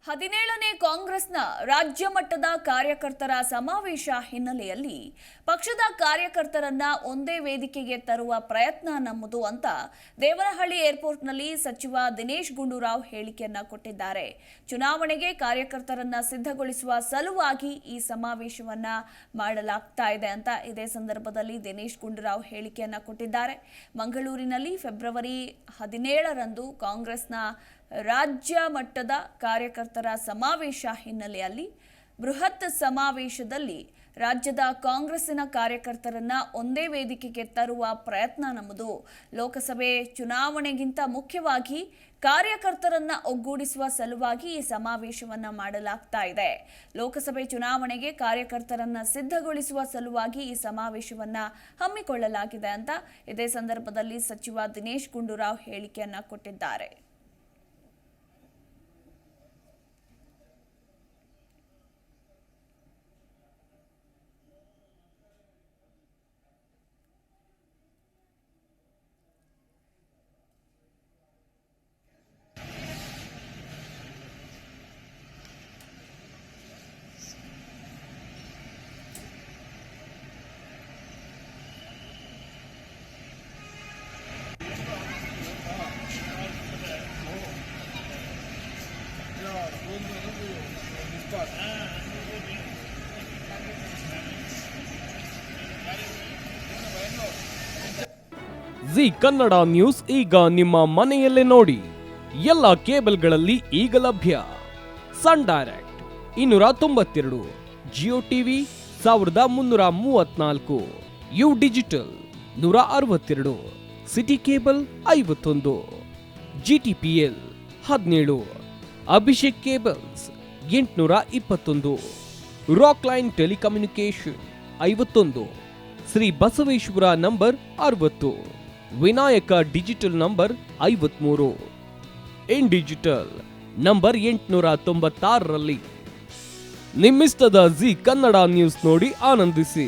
17ನೇ ಕಾಂಗ್ರೆಸ್ನ ರಾಜ್ಯ ಮಟ್ಟದ ಕಾರ್ಯಕರ್ತರ ಸಮಾವೇಶ ಹಿನ್ನೆಲೆಯಲ್ಲಿ ಪಕ್ಷದ ಕಾರ್ಯಕರ್ತರನ್ನ ಒಂದೇ ವೇದಿಕೆಗೆ ತರುವ ಪ್ರಯತ್ನ ನಮ್ಮದು ಅಂತ ದೇವನಹಳ್ಳಿ ಏರ್ಪೋರ್ಟ್ನಲ್ಲಿ ಸಚಿವ ದಿನೇಶ್ ಗುಂಡೂರಾವ್ ಹೇಳಿಕೆಯನ್ನ ಕೊಟ್ಟಿದ್ದಾರೆ. ಚುನಾವಣೆಗೆ ಕಾರ್ಯಕರ್ತರನ್ನ ಸಿದ್ಧಗೊಳಿಸುವ ಸಲುವಾಗಿ ಈ ಸಮಾವೇಶವನ್ನ ಮಾಡಲಾಗ್ತಾ ಇದೆ ಅಂತ ಇದೇ ಸಂದರ್ಭದಲ್ಲಿ ದಿನೇಶ್ ಗುಂಡೂರಾವ್ ಹೇಳಿಕೆಯನ್ನ ಕೊಟ್ಟಿದ್ದಾರೆ. ಮಂಗಳೂರಿನಲ್ಲಿ ಫೆಬ್ರವರಿ 17ರಂದು ಕಾಂಗ್ರೆಸ್ನ ರಾಜ್ಯ ಮಟ್ಟದ ಕಾರ್ಯಕರ್ತರ ಸಮಾವೇಶ ಹಿನ್ನೆಲೆಯಲ್ಲಿ ಬೃಹತ್ ಸಮಾವೇಶದಲ್ಲಿ ರಾಜ್ಯದ ಕಾಂಗ್ರೆಸ್ಸಿನ ಕಾರ್ಯಕರ್ತರನ್ನ ಒಂದೇ ವೇದಿಕೆಗೆ ತರುವ ಪ್ರಯತ್ನ ನಮ್ಮದು. ಲೋಕಸಭೆ ಚುನಾವಣೆಗಿಂತ ಮುಖ್ಯವಾಗಿ ಕಾರ್ಯಕರ್ತರನ್ನ ಒಗ್ಗೂಡಿಸುವ ಸಲುವಾಗಿ ಈ ಸಮಾವೇಶವನ್ನ ಮಾಡಲಾಗ್ತಾ ಇದೆ. ಲೋಕಸಭೆ ಚುನಾವಣೆಗೆ ಕಾರ್ಯಕರ್ತರನ್ನ ಸಿದ್ಧಗೊಳಿಸುವ ಸಲುವಾಗಿ ಈ ಸಮಾವೇಶವನ್ನ ಹಮ್ಮಿಕೊಳ್ಳಲಾಗಿದೆ ಅಂತ ಇದೇ ಸಂದರ್ಭದಲ್ಲಿ ಸಚಿವ ದಿನೇಶ್ ಗುಂಡೂರಾವ್ ಹೇಳಿಕೆಯನ್ನ ಕೊಟ್ಟಿದ್ದಾರೆ. ಜಿ ಕನ್ನಡ ನ್ಯೂಸ್ ಈಗ ನಿಮ್ಮ ಮನೆಯಲ್ಲೇ ನೋಡಿ. ಎಲ್ಲ ಕೇಬಲ್ಗಳಲ್ಲಿ ಈಗ ಲಭ್ಯ. Sun Direct 292, Jio TV 1334, U digital 162, City Cable 51, GTPL 17, Abhishek cables 821, rock line telecommunication 51, Shri Basaveshwara number 60, Vinayaka digital number 53, in digital number 896ರಲ್ಲಿ ನಿಮ್ಮಿಸ್ತದ ಜಿ ಕನ್ನಡ ನ್ಯೂಸ್ ನೋಡಿ ಆನಂದಿಸಿ.